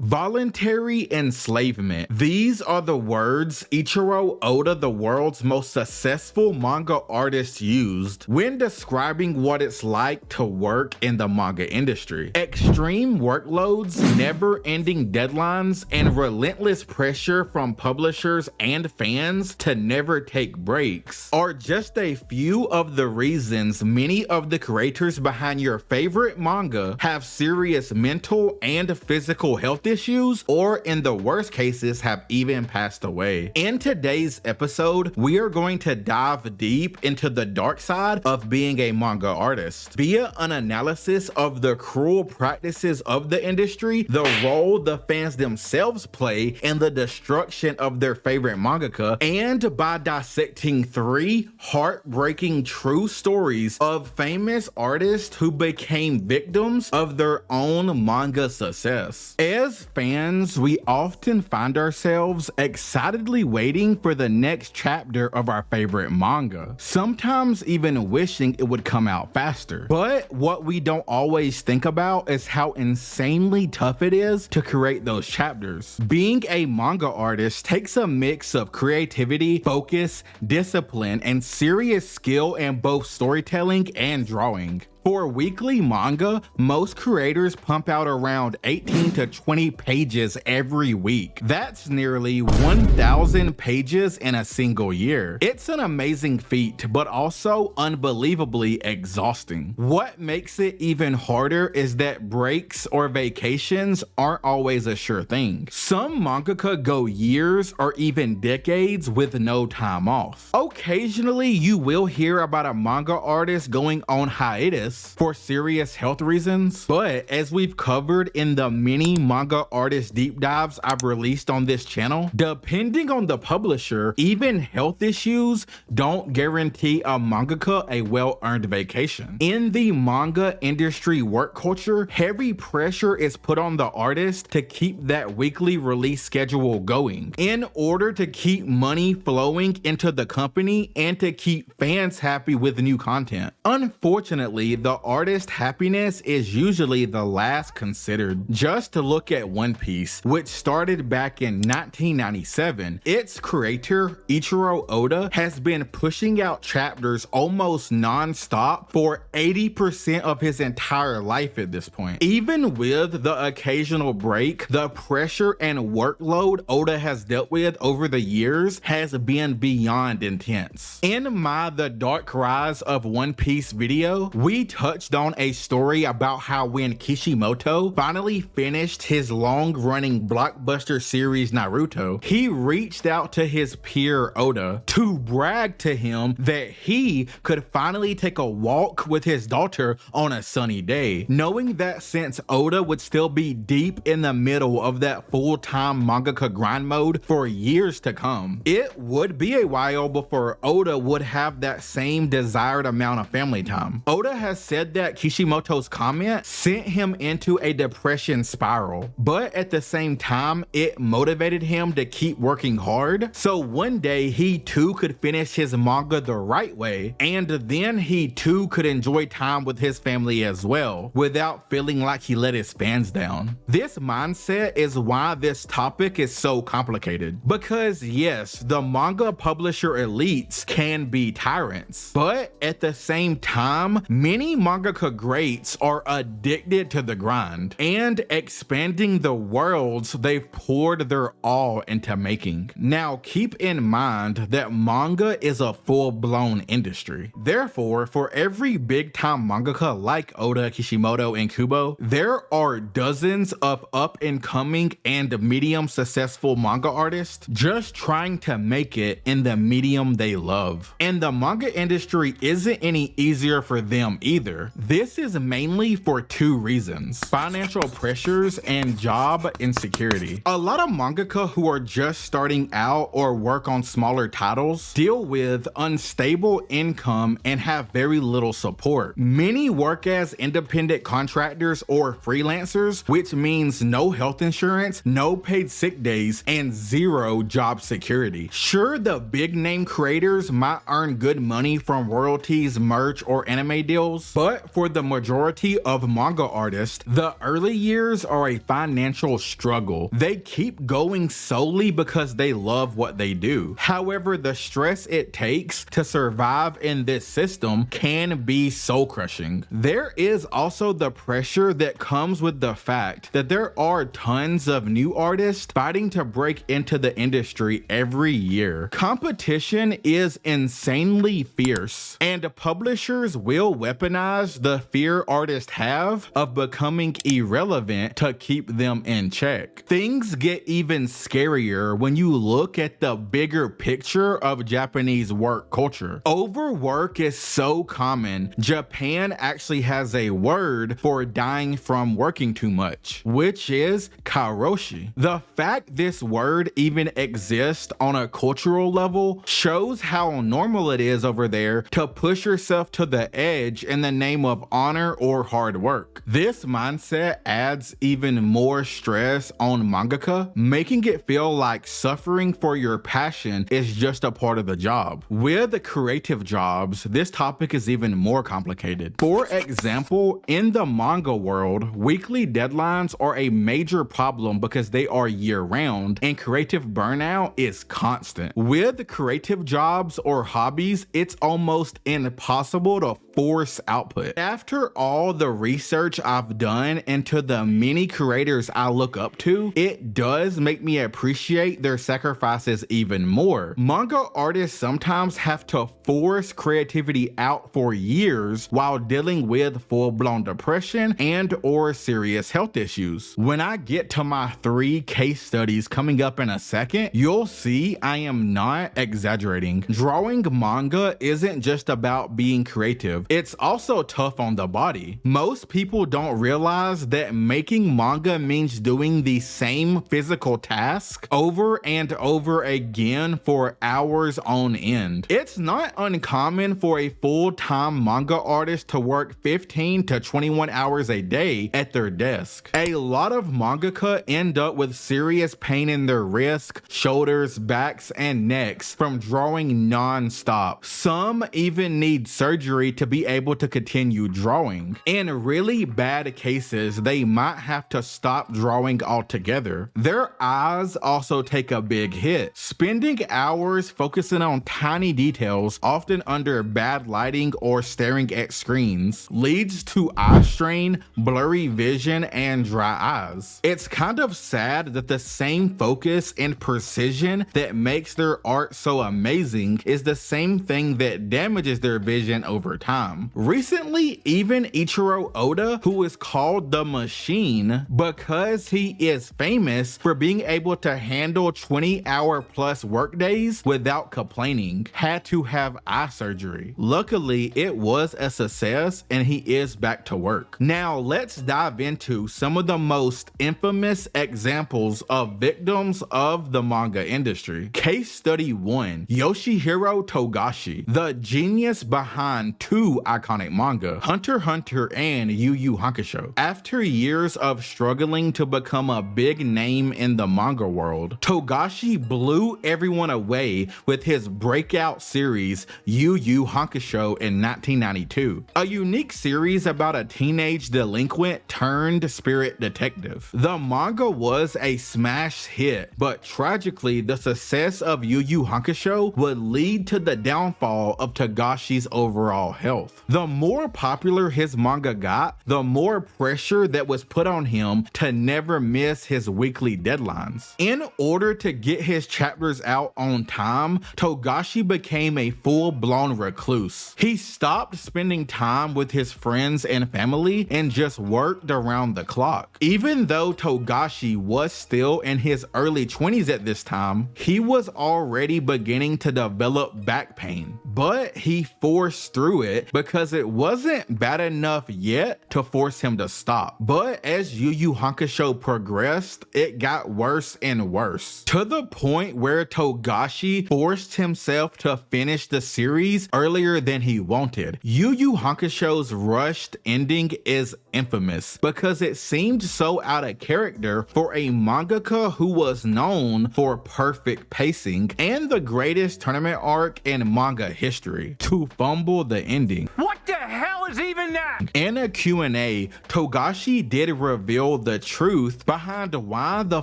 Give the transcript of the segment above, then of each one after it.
Voluntary enslavement. These are the words Ichiro Oda, the world's most successful manga artist, used when describing what it's like to work in the manga industry. Extreme workloads, never-ending deadlines, and relentless pressure from publishers and fans to never take breaks are just a few of the reasons many of the creators behind your favorite manga have serious mental and physical health issues, or in the worst cases have even passed away. In today's episode, we are going to dive deep into the dark side of being a manga artist via an analysis of the cruel practices of the industry, the role the fans themselves play in the destruction of their favorite mangaka, and by dissecting 3 heartbreaking true stories of famous artists who became victims of their own manga success. As fans, we often find ourselves excitedly waiting for the next chapter of our favorite manga, sometimes even wishing it would come out faster. But what we don't always think about is how insanely tough it is to create those chapters. Being a manga artist takes a mix of creativity, focus, discipline, and serious skill in both storytelling and drawing. For weekly manga, most creators pump out around 18 to 20 pages every week. That's nearly 1,000 pages in a single year. It's an amazing feat, but also unbelievably exhausting. What makes it even harder is that breaks or vacations aren't always a sure thing. Some mangaka go years or even decades with no time off. Occasionally, you will hear about a manga artist going on hiatus for serious health reasons, but as we've covered in the many manga artist deep dives I've released on this channel, depending on the publisher, even health issues don't guarantee a mangaka a well-earned vacation. In the manga industry work culture, heavy pressure is put on the artist to keep that weekly release schedule going in order to keep money flowing into the company and to keep fans happy with new content. Unfortunately, the artist's happiness is usually the last considered. Just to look at One Piece, which started back in 1997, its creator, Ichiro Oda, has been pushing out chapters almost non-stop for 80% of his entire life at this point. Even with the occasional break, the pressure and workload Oda has dealt with over the years has been beyond intense. In my The Dark Rise of One Piece video, we touched on a story about how when Kishimoto finally finished his long-running blockbuster series Naruto, he reached out to his peer Oda to brag to him that he could finally take a walk with his daughter on a sunny day, knowing that since Oda would still be deep in the middle of that full-time mangaka grind mode for years to come, it would be a while before Oda would have that same desired amount of family time. Oda has said that Kishimoto's comment sent him into a depression spiral, but at the same time, it motivated him to keep working hard, so one day he too could finish his manga the right way, and then he too could enjoy time with his family as well, without feeling like he let his fans down. This mindset is why this topic is so complicated, because yes, the manga publisher elites can be tyrants, but at the same time, many mangaka greats are addicted to the grind and expanding the worlds they've poured their all into making. Now, keep in mind that manga is a full-blown industry. Therefore, for every big-time mangaka like Oda, Kishimoto, and Kubo, there are dozens of up-and-coming and medium successful manga artists just trying to make it in the medium they love. And the manga industry isn't any easier for them either. This is mainly for 2 reasons: financial pressures and job insecurity. A lot of mangaka who are just starting out or work on smaller titles deal with unstable income and have very little support. Many work as independent contractors or freelancers, which means no health insurance, no paid sick days, and 0 job security. Sure, the big name creators might earn good money from royalties, merch, or anime deals, years. But for the majority of manga artists, the early years are a financial struggle. They keep going solely because they love what they do. However, the stress it takes to survive in this system can be soul crushing. There is also the pressure that comes with the fact that there are tons of new artists fighting to break into the industry every year. Competition is insanely fierce, and publishers will weaponize the fear artists have of becoming irrelevant to keep them in check. Things get even scarier when you look at the bigger picture of Japanese work culture. Overwork is so common. Japan actually has a word for dying from working too much, which is karoshi. The fact this word even exists on a cultural level shows how normal it is over there to push yourself to the edge in the name of honor or hard work. This mindset adds even more stress on mangaka, making it feel like suffering for your passion is just a part of the job. With creative jobs, this topic is even more complicated. For example, in the manga world, weekly deadlines are a major problem because they are year-round, and creative burnout is constant. With creative jobs or hobbies, it's almost impossible to force output. After all the research I've done into the many creators I look up to, it does make me appreciate their sacrifices even more. Manga artists sometimes have to force creativity out for years while dealing with full-blown depression and or serious health issues. When I get to my 3 case studies coming up in a second, you'll see I am not exaggerating. Drawing manga isn't just about being creative, it's also tough on the body. Most people don't realize that making manga means doing the same physical task over and over again for hours on end. It's not uncommon for a full-time manga artist to work 15 to 21 hours a day at their desk. A lot of mangaka end up with serious pain in their wrists, shoulders, backs, and necks from drawing non-stop. Some even need surgery to be able to continue drawing. In really bad cases, they might have to stop drawing altogether. Their eyes also take a big hit. Spending hours focusing on tiny details, often under bad lighting or staring at screens, leads to eye strain, blurry vision, and dry eyes. It's kind of sad that the same focus and precision that makes their art so amazing is the same thing that damages their vision over time. Recently, even Ichiro Oda, who is called the Machine because he is famous for being able to handle 20-hour plus workdays without complaining, had to have eye surgery. Luckily, it was a success and he is back to work. Now, let's dive into some of the most infamous examples of victims of the manga industry. Case study 1, Yoshihiro Togashi, the genius behind 2 iconic manga, Hunter x Hunter and Yu Yu Hakusho. After years of struggling to become a big name in the manga world, Togashi blew everyone away with his breakout series Yu Yu Hakusho in 1992, a unique series about a teenage delinquent turned spirit detective. The manga was a smash hit, but tragically the success of Yu Yu Hakusho would lead to the downfall of Togashi's overall health. The more popular his manga got, the more pressure that was put on him to never miss his weekly deadlines. In order to get his chapters out on time, Togashi became a full-blown recluse. He stopped spending time with his friends and family and just worked around the clock. Even though Togashi was still in his early 20s at this time, he was already beginning to develop back pain, but he forced through it because it wasn't bad enough yet to force him to stop. But as Yu Yu Hakusho progressed, it got worse and worse, to the point where Togashi forced himself to finish the series earlier than he wanted. Yu Yu Hakusho's rushed ending is infamous because it seemed so out of character for a mangaka who was known for perfect pacing and the greatest tournament arc in manga history to fumble the ending. What the hell is even doing that? In a Q&A, Togashi did reveal the truth behind why the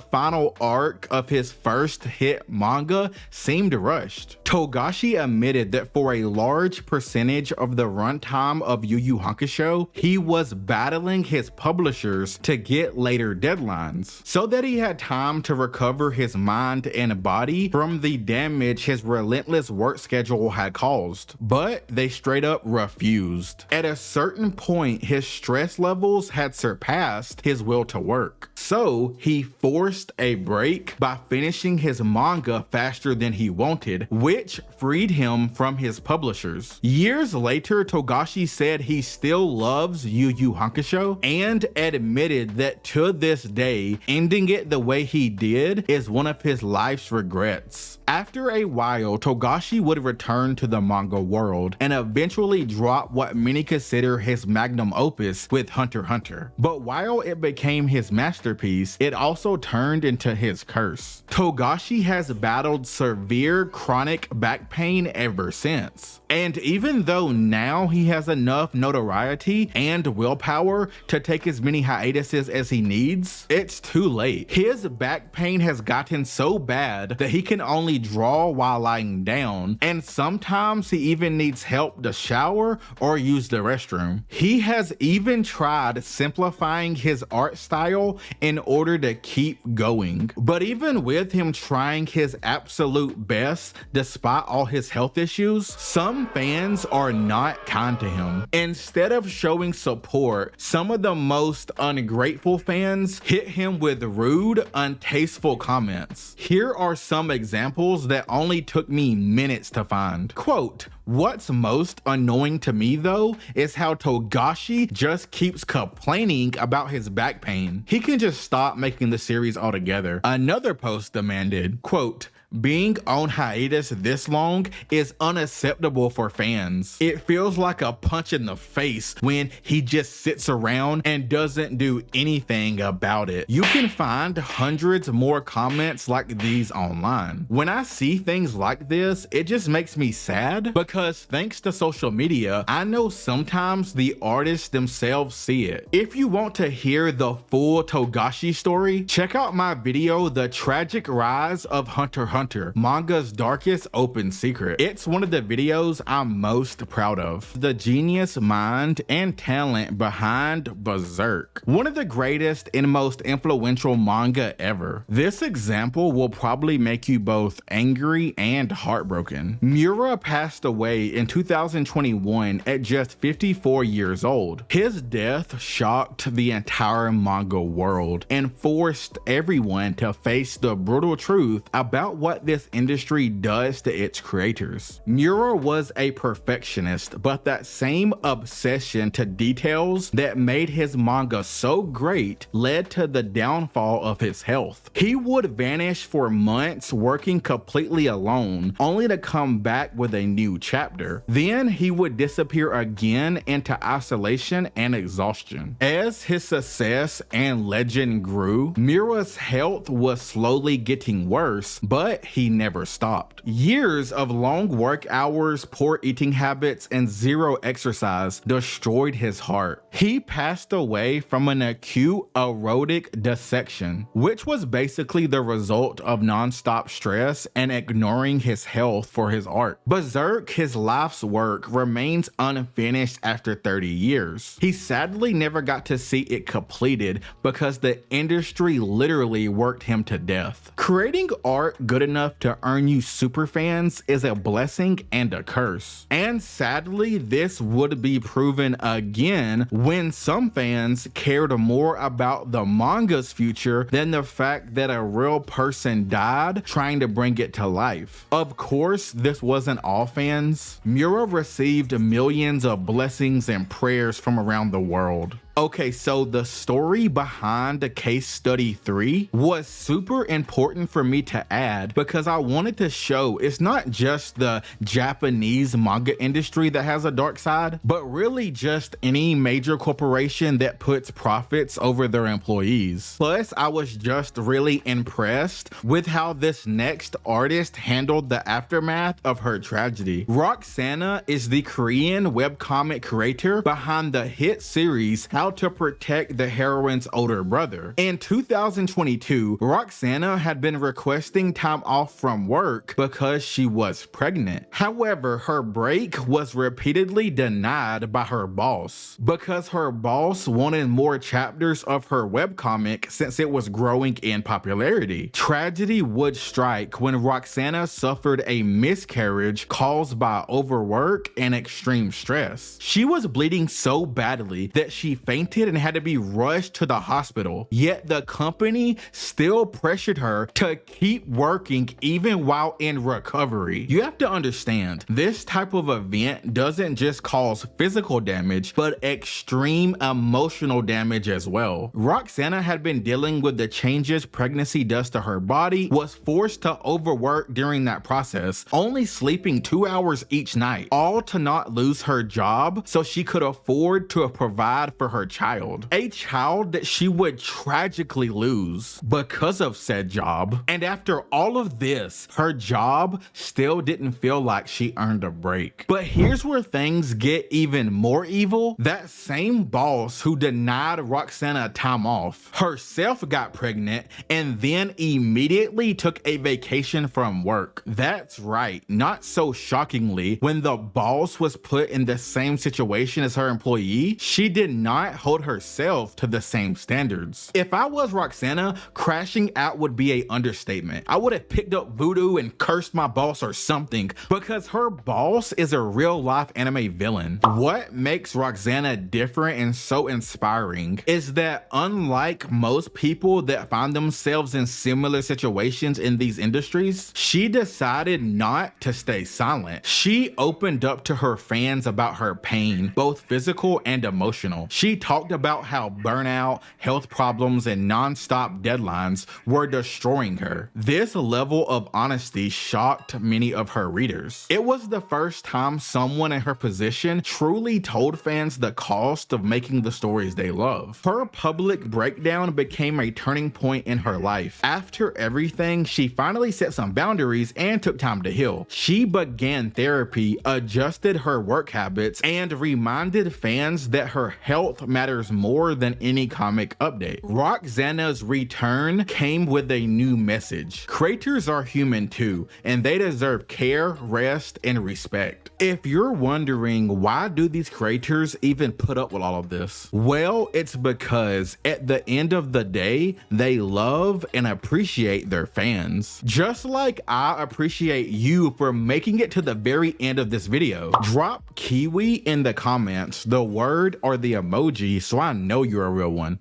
final arc of his first hit manga seemed rushed. Togashi admitted that for a large percentage of the runtime of Yu Yu Hakusho, he was battling his publishers to get later deadlines, so that he had time to recover his mind and body from the damage his relentless work schedule had caused. But they straight up refused. At a certain point, his stress levels had surpassed his will to work. So he forced a break by finishing his manga faster than he wanted, which freed him from his publishers. Years later, Togashi said he still loves Yu Yu Hakusho and admitted that to this day, ending it the way he did is one of his life's regrets. After a while, Togashi would return to the manga world and eventually drop what many consider his magnum opus with Hunter x Hunter. But while it became his masterpiece, it also turned into his curse. Togashi has battled severe chronic back pain ever since. And even though now he has enough notoriety and willpower to take as many hiatuses as he needs, it's too late. His back pain has gotten so bad that he can only draw while lying down, and sometimes he even needs help to shower or use the restroom. He has even tried simplifying his art style in order to keep going. But even with him trying his absolute best despite all his health issues, some fans are not kind to him. Instead of showing support, some of the most ungrateful fans hit him with rude, untasteful comments. Here are some examples that only took me minutes to find. Quote, "What's most annoying to me though is how Togashi just keeps complaining about his back pain. He can just stop making the series altogether." Another post demanded, quote, "Being on hiatus this long is unacceptable for fans. It feels like a punch in the face when he just sits around and doesn't do anything about it." You can find hundreds more comments like these online. When I see things like this, it just makes me sad because thanks to social media, I know sometimes the artists themselves see it. If you want to hear the full Togashi story, check out my video, The Tragic Rise of Hunter x Hunter, manga's darkest open secret. It's one of the videos I'm most proud of. The genius mind and talent behind Berserk, one of the greatest and most influential manga ever. This example will probably make you both angry and heartbroken. Miura passed away in 2021 at just 54 years old. His death shocked the entire manga world and forced everyone to face the brutal truth about what this industry does to its creators. Miura was a perfectionist, but that same obsession to details that made his manga so great led to the downfall of his health. He would vanish for months working completely alone, only to come back with a new chapter. Then he would disappear again into isolation and exhaustion. As his success and legend grew, Miura's health was slowly getting worse, but he never stopped. Years of long work hours, poor eating habits, and zero exercise destroyed his heart. He passed away from an acute aortic dissection, which was basically the result of non-stop stress and ignoring his health for his art. Berserk, his life's work, remains unfinished after 30 years. He sadly never got to see it completed because the industry literally worked him to death. Creating art good enough to earn you superfans is a blessing and a curse. And sadly, this would be proven again when some fans cared more about the manga's future than the fact that a real person died trying to bring it to life. Of course, this wasn't all fans. Miura received millions of blessings and prayers from around the world. Okay, so the story behind the case study 3 was super important for me to add because I wanted to show it's not just the Japanese manga industry that has a dark side, but really just any major corporation that puts profits over their employees. Plus, I was just really impressed with how this next artist handled the aftermath of her tragedy. Roxana is the Korean webcomic creator behind the hit series How to Protect the Heroine's Older Brother. In 2022, Roxana had been requesting time off from work because she was pregnant. However, her break was repeatedly denied by her boss because her boss wanted more chapters of her webcomic since it was growing in popularity. Tragedy would strike when Roxana suffered a miscarriage caused by overwork and extreme stress. She was bleeding so badly that she fainted and had to be rushed to the hospital, yet the company still pressured her to keep working even while in recovery. You have to understand, this type of event doesn't just cause physical damage, but extreme emotional damage as well. Roxana had been dealing with the changes pregnancy does to her body, was forced to overwork during that process, only sleeping 2 hours each night, all to not lose her job so she could afford to provide for her child. A child that she would tragically lose because of said job. And after all of this, her job still didn't feel like she earned a break. But here's where things get even more evil. That same boss who denied Roxana time off herself got pregnant and then immediately took a vacation from work. That's right, not so shockingly, when the boss was put in the same situation as her employee, she did not hold herself to the same standards. If I was Roxana, crashing out would be a understatement. I would have picked up voodoo and cursed my boss or something because her boss is a real life anime villain. What makes Roxana different and so inspiring is that unlike most people that find themselves in similar situations in these industries, she decided not to stay silent. She opened up to her fans about her pain, both physical and emotional. She talked about how burnout, health problems, and non-stop deadlines were destroying her. This level of honesty shocked many of her readers. It was the first time someone in her position truly told fans the cost of making the stories they love. Her public breakdown became a turning point in her life. After everything, she finally set some boundaries and took time to heal. She began therapy, adjusted her work habits, and reminded fans that her health matters more than any comic update. Roxana's return came with a new message. Creators are human too, and they deserve care, rest, and respect. If you're wondering why do these creators even put up with all of this? Well, it's because at the end of the day, they love and appreciate their fans. Just like I appreciate you for making it to the very end of this video. Drop Kiwi in the comments, the word or the emoji, so I know you're a real one.